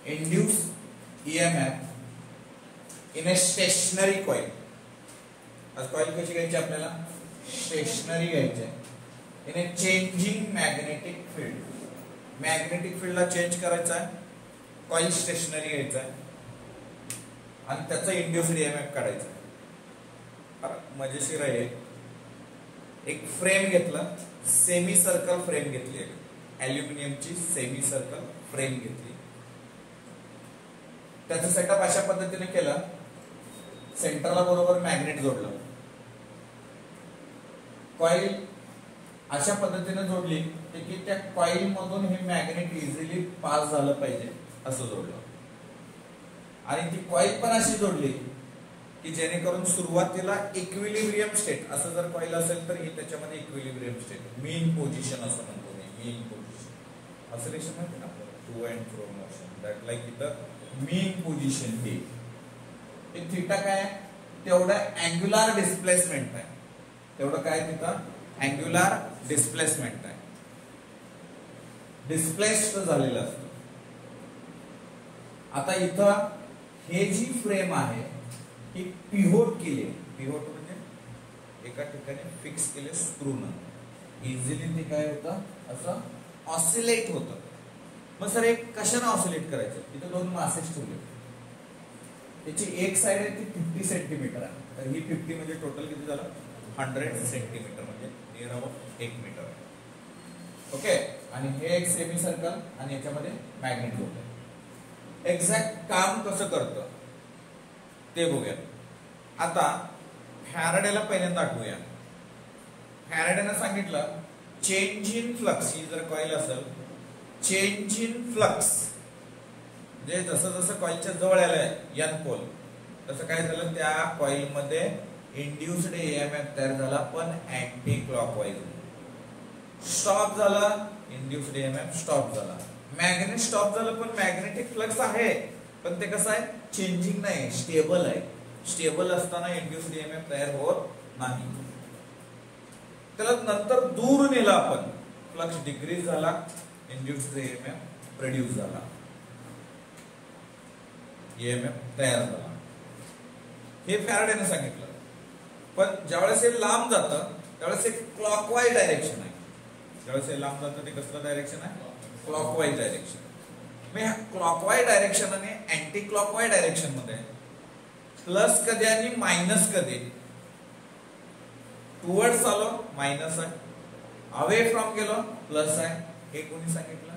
induce EMF in a stationary coil. आज coil कशी घ्यायची आपल्याला? स्टेशनरी घ्यायची आहे. In a changing magnetic field. Magnetic फील्डला चेंज करायचा आहे, कॉइल स्टेशनरी घ्यायचा आहे आणि त्याचा इंड्यूस्ड EMF काढायचा आहे. मजेशीर आहे. एक फ्रेम घेतला, सेमी सर्कल फ्रेम घेतली, ॲल्युमिनियमची सेमी सर्कल फ्रेम घेतली. त्याचा सेटअप अशा पद्धतीने केला, सेंटरला बरोबर मॅग्नेट जोडलं, कॉइल अशा पद्धतीने जोडली की त्या कॉइल मधून हे मॅग्नेट इझिली पास झालं पाहिजे असं जोडलं. आणि ती कॉइल पण अशी जोडली की जेणेकरून सुरुवातीला इक्विलिब्रियम स्टेट, असं जर कॉइल असेल तर ही त्याच्यामध्ये इक्विलिब्रियम स्टेट, मीन पोझिशन असं म्हणतो मी. मीन पोझिशन ऑसिलेशन माहिती ना आपल्याला, to and fro motion, that like इथं मीन पोझिशन हे थिटा काय, तेवढं अँग्युलर डिस्प्लेसमेंट आहे. तेवढं काय तिथं अँग्युलर डिस्प्लेसमेंट आहे, डिस्प्लेस्ड झालेलं असतं. आता इथं हे जी फ्रेम आहे ही पिव्होट केली. पिव्होट म्हणजे एका ठिकाणी फिक्स केले स्क्रूनं, इझिली ते काय होतं असं ऑसिलेट होतं. मग सर एक कशाने ऑसिलेट करायचं? इथं दोन मासेस ठेवले, त्याची एक साइड आहे ती 50 सेंटीमीटर आहे, तर ही 50 म्हणजे टोटल किती झालं 100 सेंटीमीटर, म्हणजे नियर अबाउट 1 मीटर. ओके. आणि हे एक सेमी सर्कल आणि याच्यामध्ये मॅग्नेट जोडलं. एक्झॅक्ट काम कसं करतं ते बघूया. आता फॅराडेला पहिल्यांदा आठवूया. फॅराडेनं सांगितलं चेंज इन फ्लक्स, ही जर कॉइल असेल, चेंज इन फ्लक्स म्हणजे जसं जसं कॉइलच्या जवळ आलंय एन पोल, तसं काय झालं त्या कॉइल मध्ये इंड्युस्ड EMF तयार झाला, पण अँटी क्लॉकवाईज. स्टॉप झाला, इंड्युस्ड EMF स्टॉप झाला. मॅग्नेट स्टॉप झालं, पण मॅग्नेटिक फ्लक्स आहे, पण ते कसं आहे चेंजिंग नाही, स्टेबल आहे. स्टेबल असताना इंड्युस्ड EMF तयार होत नाही. त्याला नंतर दूर नेला आपण, फ्लक्स डिक्रीज झाला, इंड्युस्ड EMF प्रोड्यूस झाला, EMF तयार झाला. हे फॅराडेने सांगितलं. पण ज्यावेळेस हे लांब जातं त्यावेळेस एक क्लॉकवाईज डायरेक्शन आहे. ज्यावेळेस हे लांब जातं ते कसलं डायरेक्शन आहे? Clockwise direction. मग क्लॉकवाईज डायरेक्शन आणि अँटी क्लॉकवाईज डायरेक्शन मध्ये प्लस कधी आणि मायनस कधी? टुवर्ड्स आलो मायनस आहे, अवे फ्रॉम गेलो प्लस आहे. हे कोणी सांगितलं?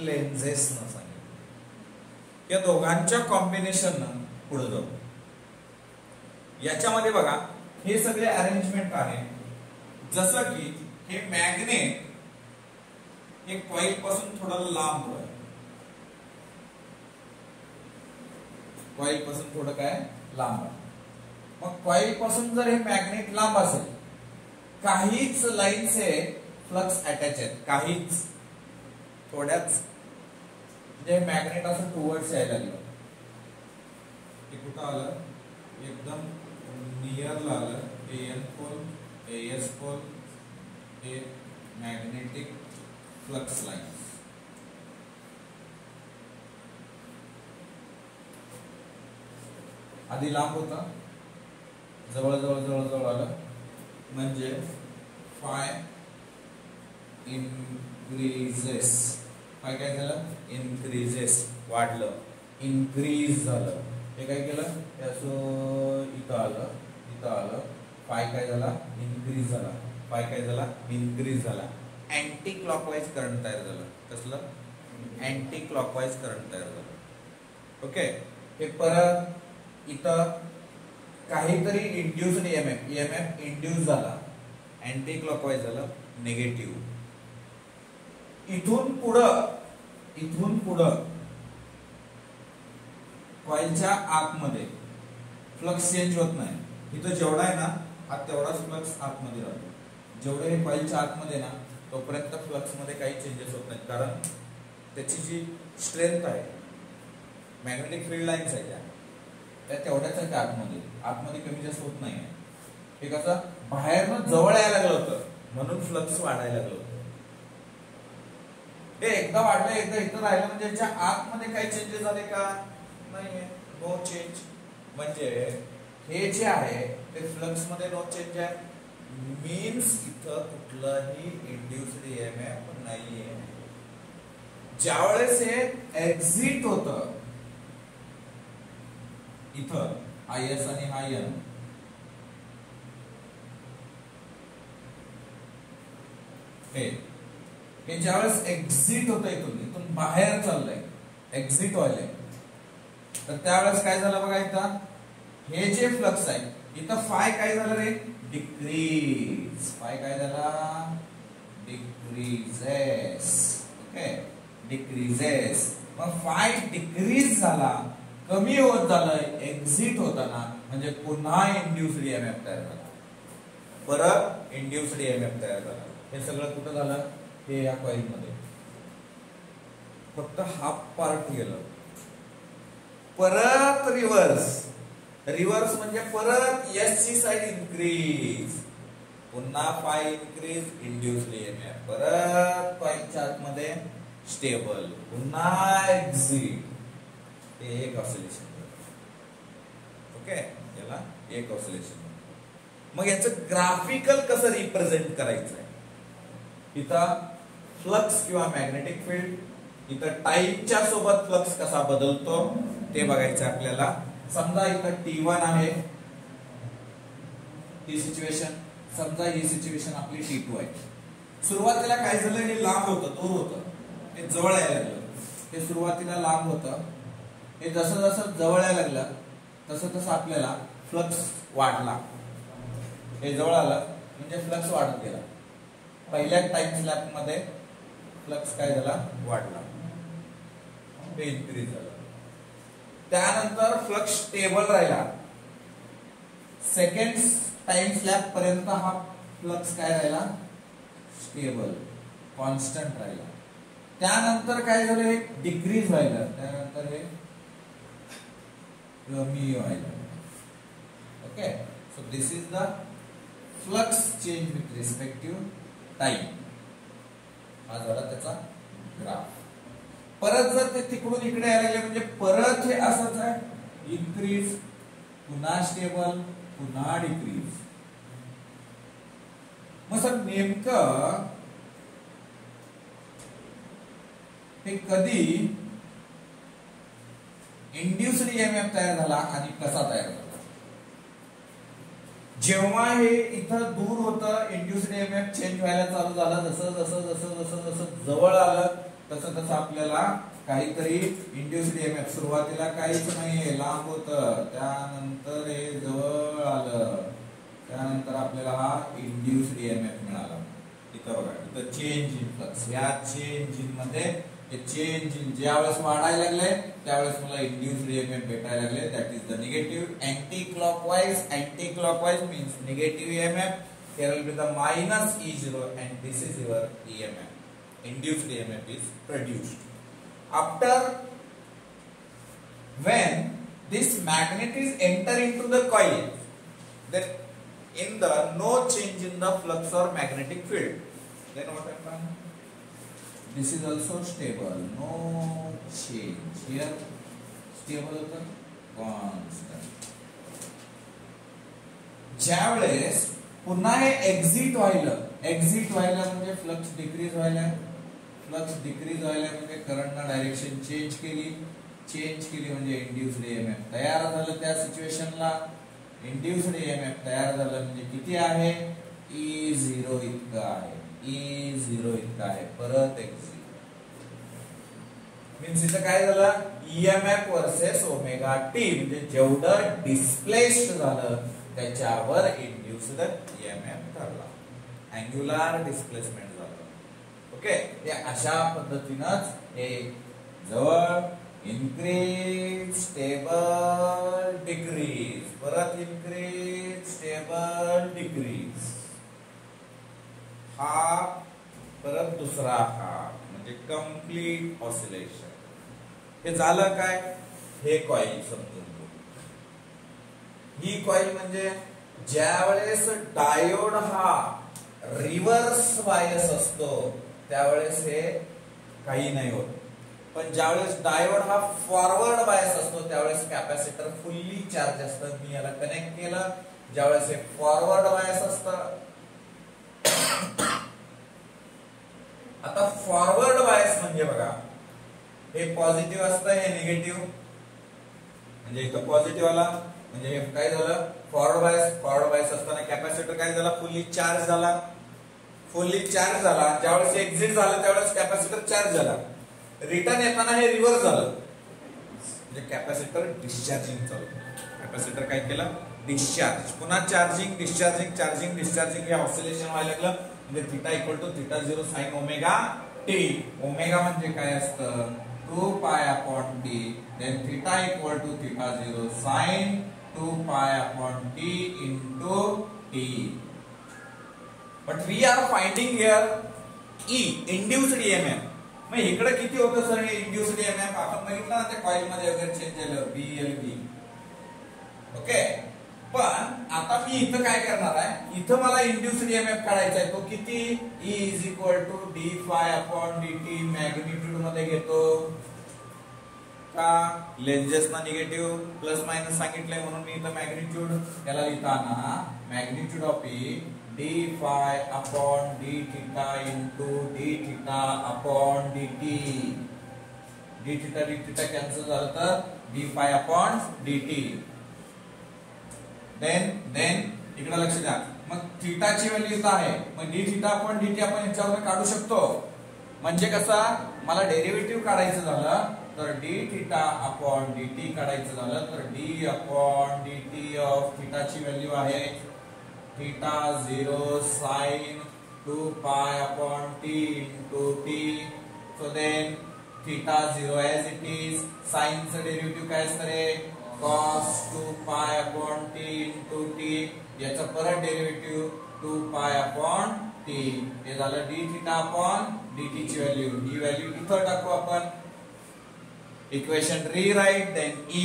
लेन्झेसनं सांगितलं. या दोघांच्या कॉम्बिनेशननं पुढे जाऊ. याच्यामध्ये बघा हे सगळे अरेंजमेंट आहे. जसं की हे मॅग्नेट हे कॉइल पासून थोडं लांब आहे, कॉइल पासून थोडं काय लांब आहे. मग कॉइल पासून जर हे मॅग्नेट लांब असेल, काहीच लाईन्स हे फ्लक्स अटॅच आहेत, काहीच थोड्याच, म्हणजे मॅग्नेट असं टुवर्ड्स यायला लागलं, हे कुठं आलं एकदम नियरला आलं. AN पोल, AS पोल, हे मॅग्नेटिक फ्लक्स लाईन्स. आधी लांब होता, जवळ जवळ जवळ जवळ आलं, म्हणजे फाय इनक्रीजेस. फाय काय झालं? इनक्रीजेस, वाढलं, इनक्रीज झालं. हे काय केलं? इथं आलं, इथं आलं, फाय काय झाला? इनक्रीज झाला. फाय काय झाला? इनक्रीज झाला. अँटी क्लॉकवाईज करंट तयार झालं. कसलं? अँटी क्लॉकवाईज करंट तयार झालं. ओके. हे परत इथं काहीतरी इंड्युस्ड EMF इंड्यूस झाला, अँटी क्लॉकवाईज झालं, निगेटिव्ह. इथून पुढं कॉइलच्या आतमध्ये फ्लक्स चेंज होत नाही. इथं जेवढा आहे ना हा तेवढाच फ्लक्स आतमध्ये राहतो. जेवढे हे कॉइलच्या आतमध्ये ना तोपर्यंत फ्लक्स मध्ये काही चेंजेस होत नाहीत, कारण त्याची जी स्ट्रेंथ आहे, मॅग्नेटिक फील्ड लाईन्स आहे त्या तेवढ्याच आहे. आतमध्ये कमी जास्त होत नाही. हे कसं बाहेरनं जवळ यायला लागलं होतं म्हणून फ्लक्स वाढायला लागलं होतं. हे एकदा वाढलं एकदा इथं राहिलं म्हणजे याच्या आतमध्ये काही चेंजेस झाले का? नाहीये, नो चेंज. म्हणजे हे जे आहे ते फ्लक्स मध्ये नो चेंज आहे, मीन्स इथं कुठलाही इंड्युस्ड ईएमएफ नाहीये. ज्यावेळेस हे एक्झिट होतं इथं IS आणि हा N, हे ज्यावेळेस एक्झिट होतं इथून बाहेर चाललंय, एक्झिट व्हायलंय, तर त्यावेळेस काय झालं बघा, इथं हे जे फ्लक्स आहे इथं फाय काय झालं रे? डिक्रीज. फाय काय झाला? डिक्रीजेस. Okay, decreases. मग फाय डिक्रीज झाला, कमी होत झालं एक्झिट होताना, म्हणजे पुन्हा इंड्युस्ड ईएमएफ तयार झाला, परत इंड्युस्ड ईएमएफ तयार झाला. हे सगळं कुठं झालं? हे या कॉइल मध्ये. फक्त हाफ पार्ट गेलं, परत रिव्हर्स. रिव्हर्स म्हणजे परत एस ची साइड इन्क्रीज, पुन्हा फाय इन्क्रीज, इंड्युस्ड ईएमएफ, परत कॉइलच्या आतमध्ये स्टेबल, पुन्हा एक्झिट. हे एक ऑसिलेशन. ओके, याला एक ऑसिलेशन. मग याचं ग्राफिकल कसं रिप्रेझेंट करायचं? इथं फ्लक्स किंवा मॅग्नेटिक फील्ड, इथं टाइमच्या सोबत फ्लक्स कसा बदलतो ते बघायचं आपल्याला. समजा इथं T1 आहे, ही सिच्युएशन. समजा ही सिच्युएशन आपली T2 आहे. सुरुवातीला काय झालं? हे लांब होतं, दूर होतं, हे जवळ यायला लागलं. हे सुरुवातीला लांब होतं, हे जसं जसं जवळ यायला लागलं तसं तसं आपल्याला फ्लक्स वाढला. हे जवळ आलं म्हणजे फ्लक्स वाढत गेला. पहिल्या टाइम स्लॅब मध्ये फ्लक्स काय झाला? वाढला, हे इन्क्रीज झालं. त्यानंतर फ्लक्स स्टेबल राहिला. सेकंड टाइम स्लॅब पर्यंत हा फ्लक्स काय राहिला? स्टेबल, कॉन्स्टंट राहिला. त्यानंतर काय झालं? हे डिक्रीज व्हायला, त्यानंतर हे कमी व्हायला. Okay, so this is the flux change with respective time. हा झाला त्याचा ग्राफ. परत जर ते तिकडून इकडे यायला लागले म्हणजे परत हे असंच आहे, इन्क्रीज, पुन्हा स्टेबल, पुन्हा डिक्रीज. मग सर नेमकं हे कधी इंड्युस्ड ईएमएफ तयार झाला आणि कसा तयार झाला? जेव्हा हे इथं दूर होतं, इंड्युस्ड ईएमएफ चेंज व्हायला चालू झाला, जसं जसं जसं जसं जसं जवळ आलं तसं तसं आपल्याला काहीतरी इंड्युस्ड ईएमएफ. सुरुवातीला काहीच नाहीये, लांब होतं, त्यानंतर हे जवळ आलं, त्यानंतर आपल्याला हा इंड्युस्ड ईएमएफ मिळाला. इथं बघा, इथं चेंज इन फ्लक्स. या चेंज इन मध्ये हे चेंज इन ज्यावेळेस वाढायला लागले त्यावेळेस मला इंड्युस्ड ईएमएफ भेटायला लागले. That is the negative anti clockwise. Anti clockwise means negative EMF. here will be the minus E0 and this is your EMF. Induced EMF is produced. After when this magnet is enter into the coil, then in the no change in the flux or magnetic field, then what happens? This is also stable, no change. Here stable होता, constant. ज्यावेळेस पुन्हा हे exit व्हायला म्हणजे flux decrease व्हायला. Flux decrease व्हायला म्हणजे करंटनं direction change केली म्हणजे इंड्युस्ड ईएमएफ तयार झालं. त्या सिच्युएशनला इंड्युस्ड ईएमएफ तयार झालं म्हणजे किती आहे? E0 इतकं आहे. E0 इतकं आहे. परत एक्झिट मीन्स इथं काय झालं? ईएमएफ वर्सेस ओमेगा टी म्हणजे जेवढं डिस्प्लेस्ड झालं त्याच्यावर इंड्युस्ड ईएमएफ ठरला. अँग्युलर डिस्प्लेसमेंट झालं. ओके, हे अशा पद्धतीनंच हे जवळ इन्क्रीज, स्टेबल, डिक्रीज, परत इन्क्रीज, स्टेबल, डिक्रीज. हा परत दुसरा हा म्हणजे कंप्लीट ऑसिलेशन. हे झालं काय? हे कॉइल समजून. ही कॉइल म्हणजे ज्यावेळेस डायोड हा रिव्हर्स बायस असतो त्यावेळेस हे काही नाही होत. पण ज्यावेळेस डायोड हा फॉरवर्ड बायस असतो त्यावेळेस कॅपॅसिटर फुल्ली चार्ज असतं. मी याला कनेक्ट केलं. ज्यावेळेस हे फॉरवर्ड बायस असतं. आता फॉरवर्ड बायस म्हणजे बघा, हे पॉझिटिव्ह असतं, हे निगेटिव्ह. म्हणजे इथं पॉझिटिव्ह आला म्हणजे हे काय झालं, फॉरवर्ड बायस असताना कॅपॅसिटर काय झाला, फुल्ली चार्ज झाला. फुल्ली चार्ज झाला. ज्यावेळेस एक्झिट झालं त्यावेळेस कॅपॅसिटर चार्ज झाला. रिटर्न येताना हे रिव्हर्स झालं, म्हणजे कॅपॅसिटर डिस्चार्जिंग चालू. कॅपॅसिटर काय केलं, डिस्चार्ज. पुन्हा चार्जिंग डिस्चार्जिंग चार्जिंग डिस्चार्जिंग, हे ऑसिलेशन व्हायला लागलं. म्हणजे theta equal to theta 0 sine omega t. Omega म्हणजे काय असतं, 2 pi upon t. Then theta equal to theta 0 sine 2 pi upon T into t. But we are finding here E, induced EMF. मग इकडे किती होतं सर हे induced EMF? आपण बघितलं ना त्या कॉइल मध्ये वगैरे चेंज झालं, बीएलबी. ओके. पण आता मी इथं काय करणार आहे, इथं मला इंड्यूस्ड ईएमएफ काढायचा आहे. तो किती, E is equal to d phi upon D t. Magnitude मध्ये घेतो का, लेंजेस ना निगेटिव्ह प्लस मायनस सांगितलंय म्हणून मी इथं मॅग्निट्यूड याला लिहिताना magnitude of E d phi upon d theta into d theta upon D t. D theta cancel झालं तर d phi upon D t. Then इकडे लक्ष द्या, मग थीटाची व्हॅल्यू इथं आहे. मग d theta upon D t आपण याच्यावर काढू शकतो. म्हणजे कसा, मला डेरिव्हेटिव्ह काढायचं झालं तर D theta upon D T काढायचं झालं तर D upon D T of थीटाची व्हॅल्यू आहे theta 0 sine 2 pi upon T into T. So then theta 0 as it is. साइनचं डेरिव्हेटिव्ह काय असतं रे, cos 2 pi upon T into T. याचं परत डेरिव्हेटिव्ह 2 पाय अपॉन टी. हे झालं d theta upon D t ची व्हॅल्यू. ही व्हॅल्यू इथं टाकू आपण. Equation rewrite. Then E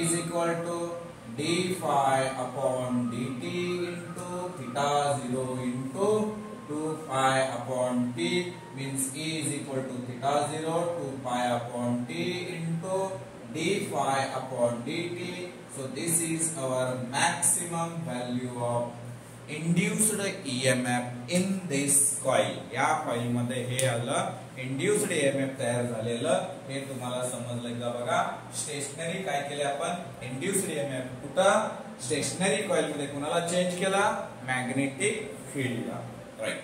is equal to d phi upon dt into theta 0 into 2 pi upon t means E is equal to theta 0 2 pi upon t into d phi upon dt. So this is our maximum value of induced EMF in this coil. या coil मध्ये हे आलं induced EMF तयार झालेलं. हे तुम्हाला समजलं का बघा. स्टेशनरी काय केले आपण, इंड्यूस्ड EMF कुठं, स्टेशनरी कॉइल मध्ये कुणाला चेंज केला, मॅग्नेटिक फील्डला. राईट.